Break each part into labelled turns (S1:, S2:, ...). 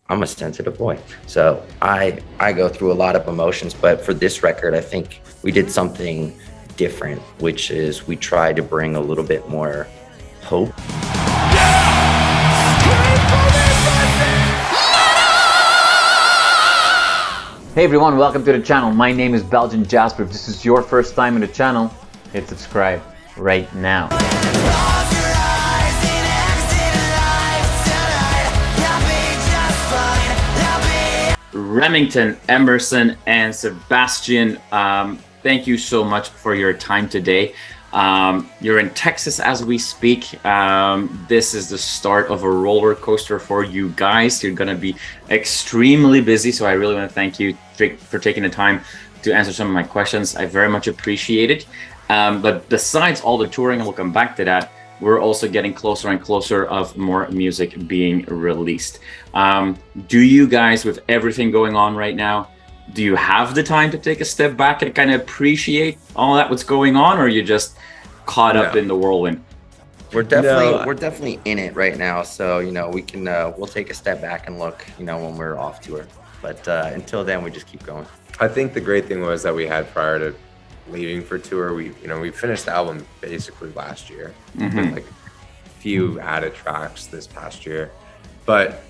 S1: I'm a sensitive boy. So I go through a lot of emotions, but for this record, I think we did something different, which is we tried to bring a little bit more hope.
S2: Hey everyone, welcome to the channel. My name is Belgian Jasper. If this is your first time in the channel, hit subscribe right now. Remington, Emerson, and Sebastian, thank you so much for your time today. You're in Texas as we speak. This is the start of a roller coaster for you guys. You're going to be extremely busy, so I really want to thank you for taking the time to answer some of my questions. I very much appreciate it. But besides all the touring, and we'll come back to that, we're also getting closer and closer of more music being released. Do you guys, with everything going on right now, do you have the time to take a step back and kind of appreciate all that what's going on, or are you just caught up in the whirlwind?
S1: We're definitely in it right now. So, we can, we'll take a step back and look, when we're off tour. But until then, we just keep going.
S3: I think the great thing was that we had prior to leaving for tour, we finished the album basically last year with like a few added tracks this past year, but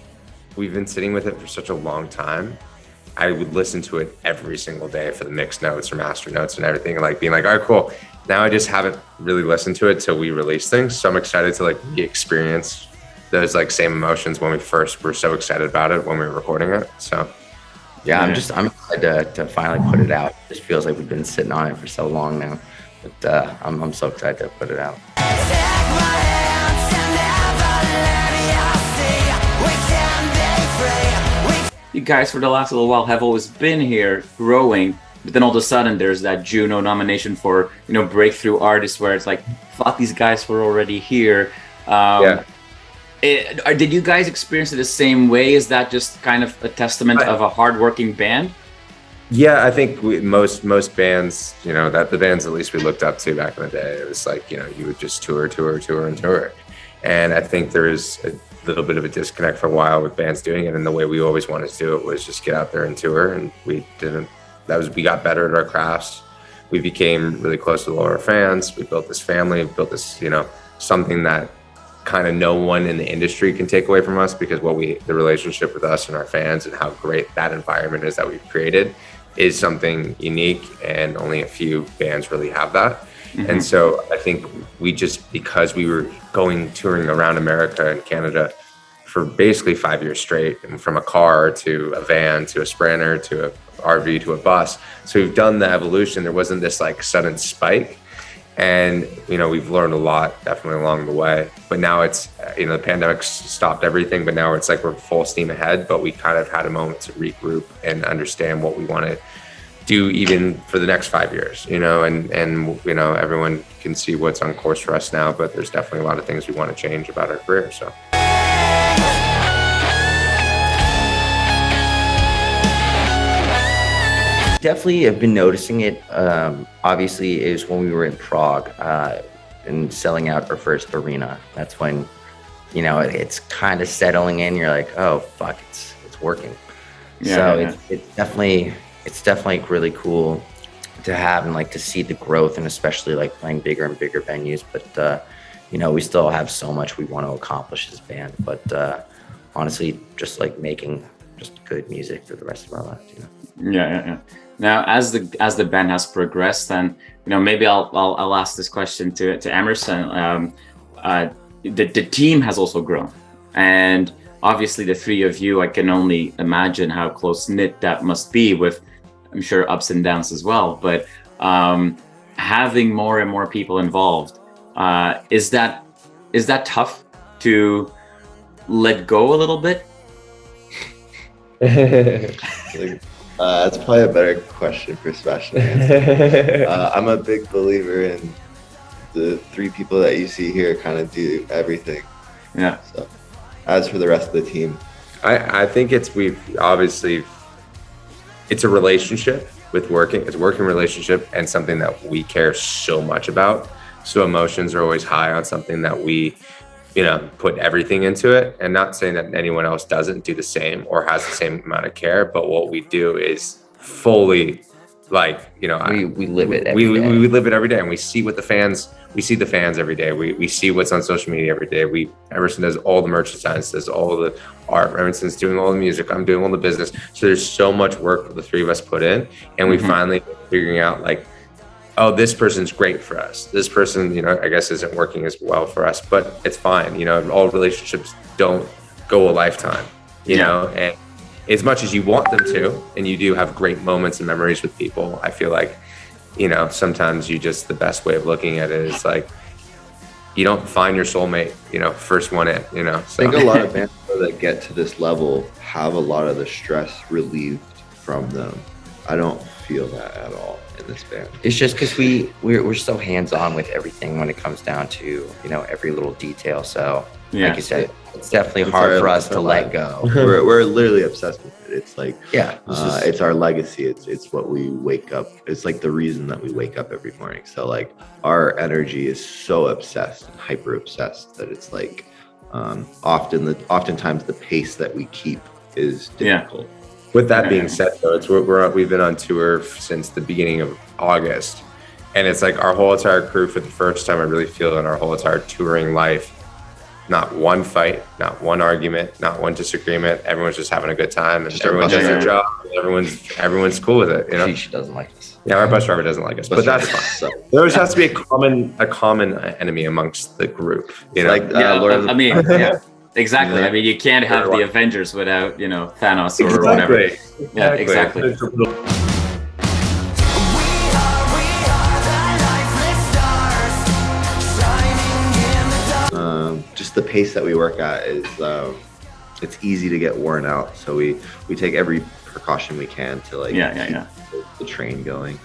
S3: we've been sitting with it for such a long time. I would listen to it every single day for the mix notes or master notes and everything, and like being like, all right, cool. Now I just haven't really listened to it till we release things. So I'm excited to like re-experience those like same emotions when we first were so excited about it when we were recording it. So
S1: yeah, I'm excited to finally put it out. It just feels like we've been sitting on it for so long now, but I'm so excited to put it out.
S2: You guys, for the last little while, have always been here growing, but then all of a sudden there's that Juno nomination for breakthrough artist, where it's like, fuck, these guys were already here. Did you guys experience it the same way? Is that just kind of a testament of a hardworking band?
S3: Yeah, I think most bands, that the bands at least we looked up to back in the day, it was like, you would just tour. And I think there is a little bit of a disconnect for a while with bands doing it. And the way we always wanted to do it was just get out there and tour. And we got better at our crafts. We became really close to all our fans. We built this family, built this, something that kind of no one in the industry can take away from us, because the relationship with us and our fans and how great that environment is that we've created is something unique, and only a few bands really have that. And so I think because we were touring around America and Canada for basically 5 years straight, and from a car to a van to a Sprinter to a RV to a bus. So we've done the evolution. There wasn't this like sudden spike. And, we've learned a lot definitely along the way, but now it's, the pandemic stopped everything, but now it's like we're full steam ahead, but we kind of had a moment to regroup and understand what we want to do even for the next 5 years, and everyone can see what's on course for us now, but there's definitely a lot of things we want to change about our career. So.
S1: Definitely have been noticing it. Obviously, is when we were in Prague and selling out our first arena. That's when, it's kind of settling in. You're like, oh fuck, it's working. It's definitely really cool to have and like to see the growth, and especially like playing bigger and bigger venues. But we still have so much we want to accomplish as a band. But honestly, just like making just good music for the rest of our lives.
S2: Yeah. Now, as the band has progressed, and maybe I'll ask this question to Emerson. The team has also grown, and obviously the three of you, I can only imagine how close knit that must be, with I'm sure ups and downs as well. But having more and more people involved, is that tough to let go a little bit?
S4: That's probably a better question for Sebastian. I'm a big believer in the three people that you see here kind of do everything.
S2: Yeah.
S4: So, as for the rest of the team,
S3: I think it's a relationship with working. It's a working relationship and something that we care so much about. So emotions are always high on something that we put everything into it, and not saying that anyone else doesn't do the same or has the same amount of care, but what we do is fully
S1: we live it
S3: we
S1: every day.
S3: we live it every day, and we see the fans every day. We see what's on social media every day. Emerson does all the merch designs, does all the art. Emerson's doing all the music. I'm doing all the business. So there's so much work that the three of us put in, and we finally figuring out oh, this person's great for us. This person, I guess isn't working as well for us, but it's fine. All relationships don't go a lifetime, you know, and as much as you want them to, and you do have great moments and memories with people, I feel like, sometimes the best way of looking at it is you don't find your soulmate, first one in, so.
S4: I think a lot of bands that get to this level have a lot of the stress relieved from them. I don't feel that at all in this band.
S1: It's just because we're so hands-on with everything when it comes down to every little detail. So like you said, it's definitely hard for us to let go.
S4: We're literally obsessed with it. It's
S1: it's
S4: our legacy. It's what we wake up. It's the reason that we wake up every morning. So our energy is so obsessed and hyper obsessed that it's oftentimes the pace that we keep is difficult.
S3: With that being said, though, we've been on tour since the beginning of August, and it's our whole entire crew, for the first time I really feel in our whole entire touring life, not one fight, not one argument, not one disagreement. Everyone's just having a good time, and everyone does their job. Everyone's cool with it.
S1: She doesn't like us.
S3: Yeah, our bus driver doesn't like us, but that's fine. So there always has to be a common enemy amongst the group.
S2: Exactly. I mean, you can't have the Avengers without, Thanos or whatever. Yeah, exactly.
S4: Just the pace that we work at is, it's easy to get worn out. So we take every precaution we can to keep the train going.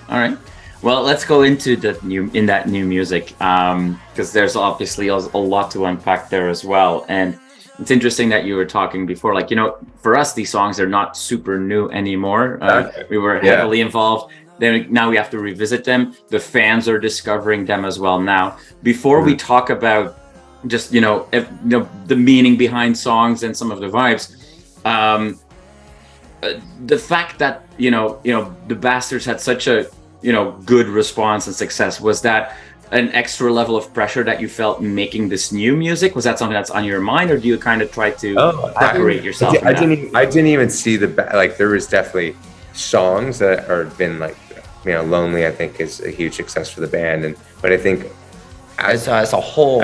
S2: All right. Well, let's go into that new music, because there's obviously a lot to unpack there as well. And it's interesting that you were talking before, for us, these songs are not super new anymore. We were heavily involved. Then now we have to revisit them. The fans are discovering them as well now. Before we talk about just the meaning behind songs and some of the vibes, the fact that the Bastards had such a good response and success, was that an extra level of pressure that you felt making this new music? Was that something that's on your mind, or do you kind of try to separate yourself?
S3: I didn't even see there was definitely songs that have been Lonely, I think, is a huge success for the band, but I think
S1: as a whole,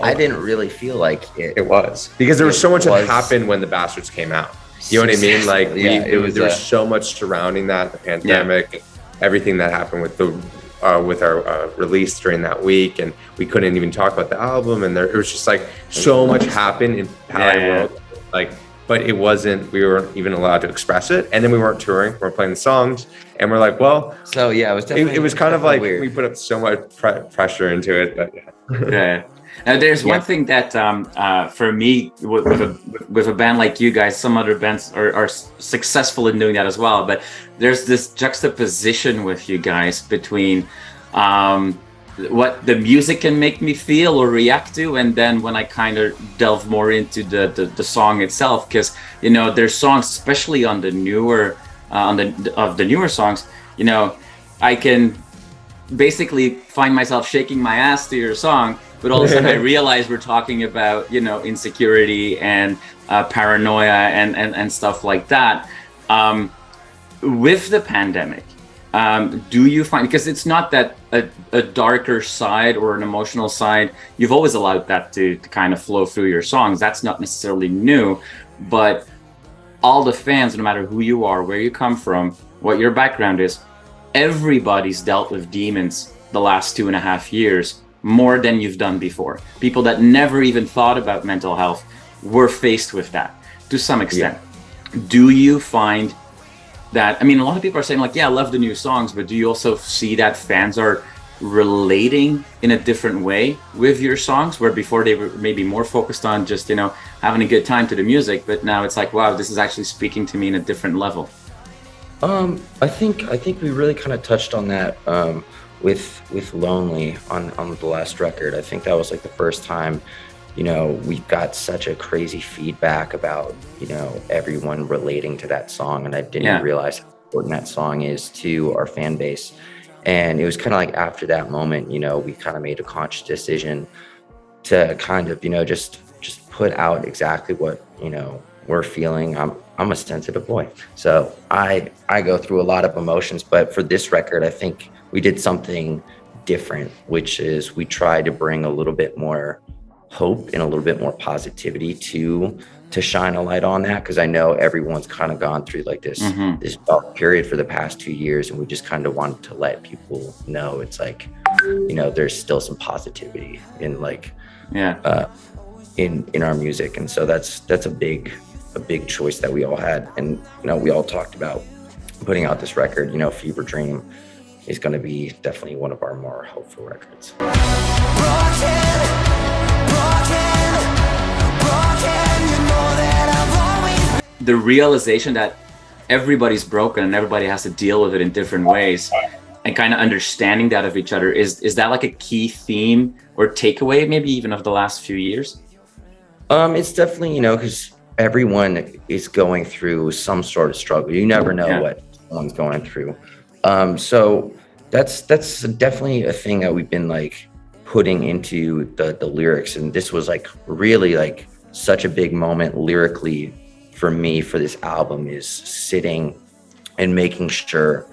S1: I didn't really feel like
S3: it was, because there was so much that happened when the Bastards came out. You know what I mean? There was so much surrounding that, the pandemic, and everything that happened with our release during that week, and we couldn't even talk about the album, and it was just so much happened in Palaye World, but it wasn't, we weren't even allowed to express it, and then we weren't touring, we weren't playing the songs, and we're it was definitely, it was kind of weird. We put up so much pressure into it, but
S2: Now, there's one thing that for me, with a band like you guys, some other bands are successful in doing that as well. But there's this juxtaposition with you guys between what the music can make me feel or react to, and then when I kind of delve more into the song itself, because there's songs, especially on the newer newer songs, I can basically find myself shaking my ass to your song. But all of a sudden I realize we're talking about, insecurity and paranoia and stuff like that. With the pandemic, do you find, because it's not that a darker side or an emotional side, you've always allowed that to kind of flow through your songs. That's not necessarily new, but all the fans, no matter who you are, where you come from, what your background is, everybody's dealt with demons the last 2.5 years. More than you've done before. People that never even thought about mental health were faced with that to some extent. Yeah. Do you find that, a lot of people are saying I love the new songs, but do you also see that fans are relating in a different way with your songs, where before they were maybe more focused on just, having a good time to the music, but now it's wow, this is actually speaking to me in a different level?
S1: I think we really kind of touched on that, with Lonely on the last record. I think that was the first time you know, we've got such a crazy feedback about, you know, everyone relating to that song. And I didn't realize how important that song is to our fan base. And it was kind of like after that moment, you know, we kind of made a conscious decision to kind of, you know, just put out exactly what, you know, we're feeling. I'm a sensitive boy. So I go through a lot of emotions, but for this record, I think we did something different, which is we tried to bring a little bit more hope and a little bit more positivity to shine a light on that, because I know everyone's kind of gone through like this this dark period for the past 2 years, and we just kind of wanted to let people know it's like, you know, there's still some positivity in like in our music. And so that's a big choice that we all had, and you know, we all talked about putting out this record. You know, Fever Dream is going to be definitely one of our more hopeful records.
S2: The realization that everybody's broken and everybody has to deal with it in different ways, and kind of understanding that of each other, is that like a key theme or takeaway maybe even of the last few years?
S1: It's definitely, you know, because everyone is going through some sort of struggle. You never know what someone's going through. So that's definitely a thing that we've been like putting into the lyrics. And this was like really like such a big moment lyrically for me for this album, is sitting and making sure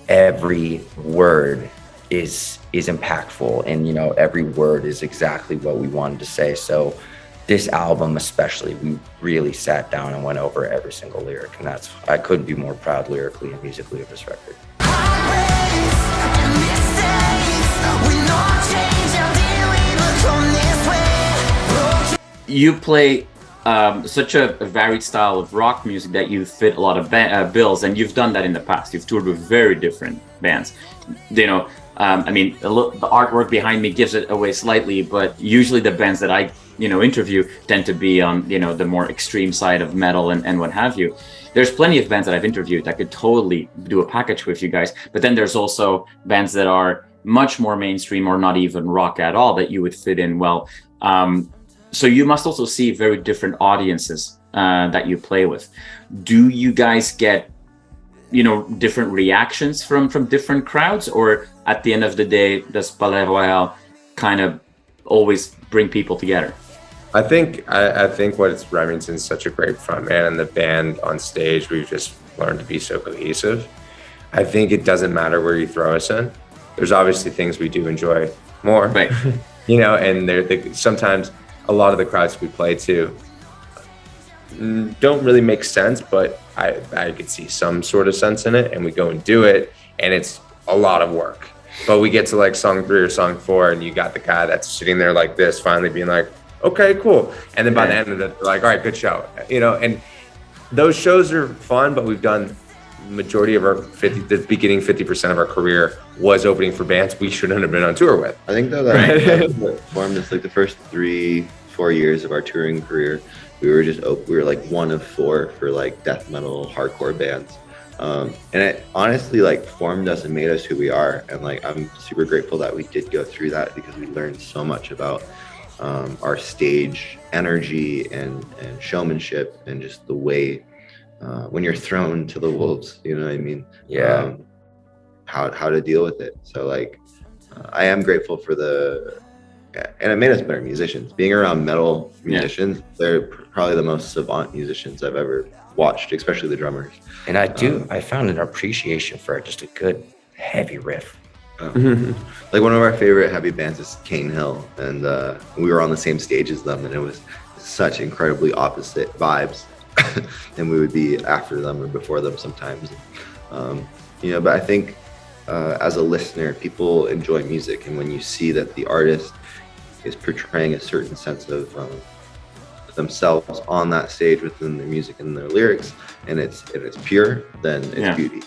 S1: every word is impactful, and you know, every word is exactly what we wanted to say. So this album especially, we really sat down and went over every single lyric, and I couldn't be more proud lyrically and musically of this record.
S2: You play such a varied style of rock music that you fit a lot of bills, and you've done that in the past. You've toured with very different bands. You know, I mean, the artwork behind me gives it away slightly, but usually the bands that I, you know, interview tend to be on, you know, the more extreme side of metal and what have you. There's plenty of bands that I've interviewed that could totally do a package with you guys, but then there's also bands that are much more mainstream or not even rock at all that you would fit in well. So you must also see very different audiences that you play with. Do you guys get, you know, different reactions from different crowds, or at the end of the day, does Palaye Royale kind of always bring people together?
S3: I think what's Remington's such a great frontman, and the band on stage, we've just learned to be so cohesive. I think it doesn't matter where you throw us in. There's obviously things we do enjoy more,
S2: right?
S3: You know, and sometimes a lot of the crowds we play to don't really make sense, but I could see some sort of sense in it, and we go and do it, and it's a lot of work. But we get to like song 3 or song 4, and you got the guy that's sitting there like this, finally being like, okay, cool. And then by the end of it, they're like, all right, good show. You know, and those shows are fun, but we've done majority of the beginning 50% of our career was opening for bands we shouldn't have been on tour with.
S4: I think though that what formed us like the first 3-4 years of our touring career, we were like one of 4 for like death metal hardcore bands. And it honestly like formed us and made us who we are. And like, I'm super grateful that we did go through that, because we learned so much about our stage energy and showmanship, and just the way when you're thrown to the wolves, you know what I mean?
S1: Yeah.
S4: How to deal with it. So like, I am grateful for and it made us better musicians. Being around metal musicians, they're probably the most savant musicians I've ever watched, especially the drummers.
S1: And I found an appreciation for just a good heavy riff.
S4: Like one of our favorite heavy bands is Cane Hill, and we were on the same stage as them, and it was such incredibly opposite vibes. And we would be after them or before them sometimes. You know, but I think as a listener, people enjoy music, and when you see that the artist is portraying a certain sense of themselves on that stage within their music and their lyrics, and it's pure, then it's beauty.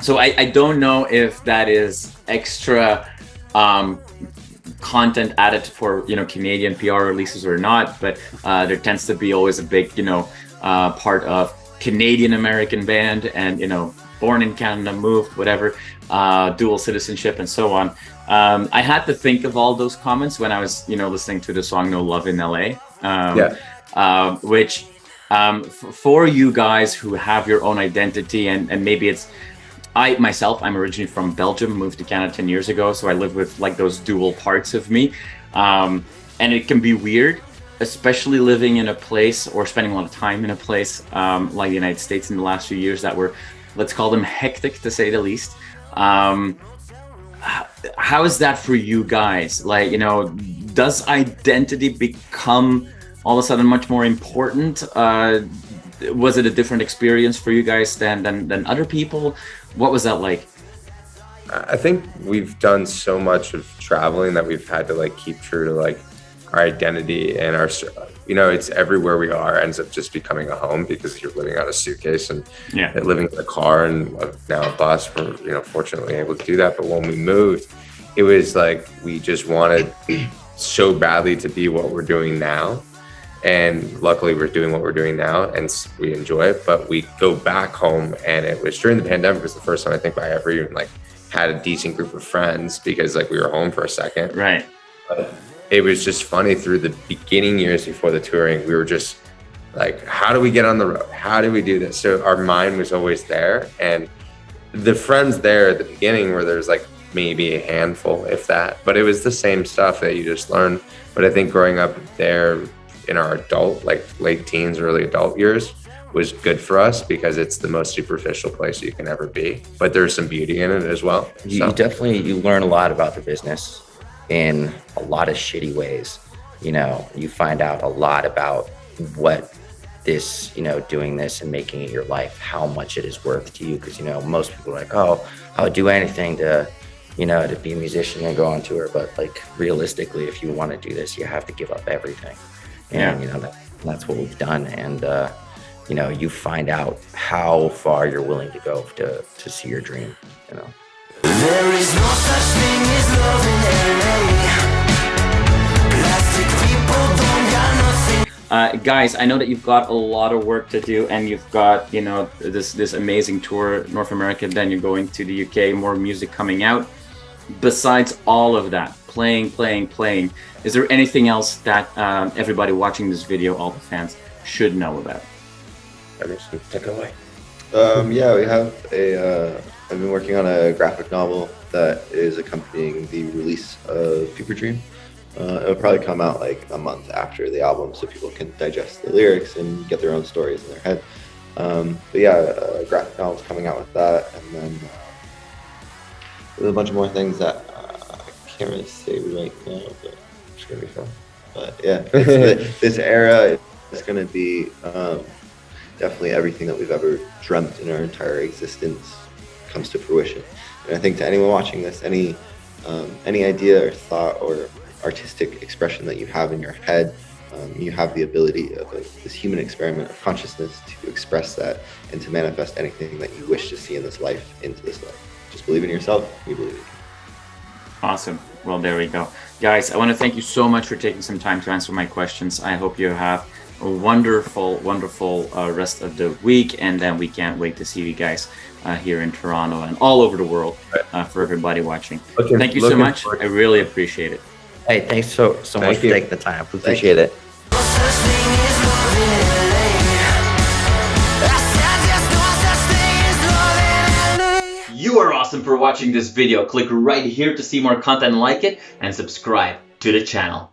S2: So I don't know if that is extra content added for, you know, Canadian PR releases or not, but there tends to be always a big, you know, part of Canadian American band and, you know, born in Canada, moved, whatever, dual citizenship and so on. I had to think of all those comments when I was, listening to the song No Love in LA. Which for you guys who have your own identity, and maybe it's, I'm originally from Belgium, moved to Canada 10 years ago, so I live with like those dual parts of me. And it can be weird, especially living in a place or spending a lot of time in a place like the United States in the last few years that were, let's call them hectic to say the least. How is that for you guys? Like, does identity become all of a sudden much more important? Was it a different experience for you guys than other people? What was that like?
S3: I think we've done so much of traveling that we've had to like keep true to like our identity and our, it's everywhere we are ends up just becoming a home because you're living out a suitcase and living in a car and now a bus. We're, fortunately able to do that. But when we moved, it was like, we just wanted so badly to be what we're doing now. And luckily we're doing what we're doing now and we enjoy it, but we go back home. And it was during the pandemic was the first time I think I ever even like had a decent group of friends because like we were home for a second.
S2: Right.
S3: But it was just funny through the beginning years before the touring, we were just like, how do we get on the road? How do we do this? So our mind was always there. And the friends there at the beginning where there's like maybe a handful, if that, but it was the same stuff that you just learn. But I think growing up there in our adult, like late teens, early adult years was good for us because it's the most superficial place you can ever be. But there's some beauty in it as well.
S1: You definitely, you learn a lot about the business in a lot of shitty ways. You find out a lot about what this, doing this and making it your life, how much it is worth to you. Because, most people are like, oh, I would do anything to, to be a musician and go on tour. But like realistically, if you want to do this, you have to give up everything. And, that's what we've done. And, you find out how far you're willing to go to see your dream,
S5: There is no such thing as love in LA. Plastic people don't got nothing.
S2: Guys, I know that you've got a lot of work to do and you've got, this amazing tour, North America, then you're going to the UK, more music coming out. Besides all of that, playing, is there anything else that everybody watching this video, all the fans, should know about?
S3: Emerson, take it away.
S4: We have I've been working on a graphic novel that is accompanying the release of Fever Dream. It'll probably come out like a month after the album so people can digest the lyrics and get their own stories in their head. A graphic novel's coming out with that, and then there's a bunch of more things that I can't really say right now, but it's gonna be fun. But yeah, this era is gonna be definitely everything that we've ever dreamt in our entire existence comes to fruition. And I think to anyone watching this, any idea or thought or artistic expression that you have in your head, you have the ability of this human experiment of consciousness to express that and to manifest anything that you wish to see in this life into this life. Just believe in yourself, you believe in you.
S2: Awesome. Well, there we go. Guys, I want to thank you so much for taking some time to answer my questions. I hope you have a wonderful rest of the week, and then we can't wait to see you guys here in Toronto and all over the world for everybody watching. Thank you so much. I really appreciate it.
S1: Hey, thanks so much for taking the time. We appreciate it.
S5: No such thing as love in LA. I said there's no such thing as love in LA.
S2: You are awesome for watching this video. Click right here to see more content like it and subscribe to the channel.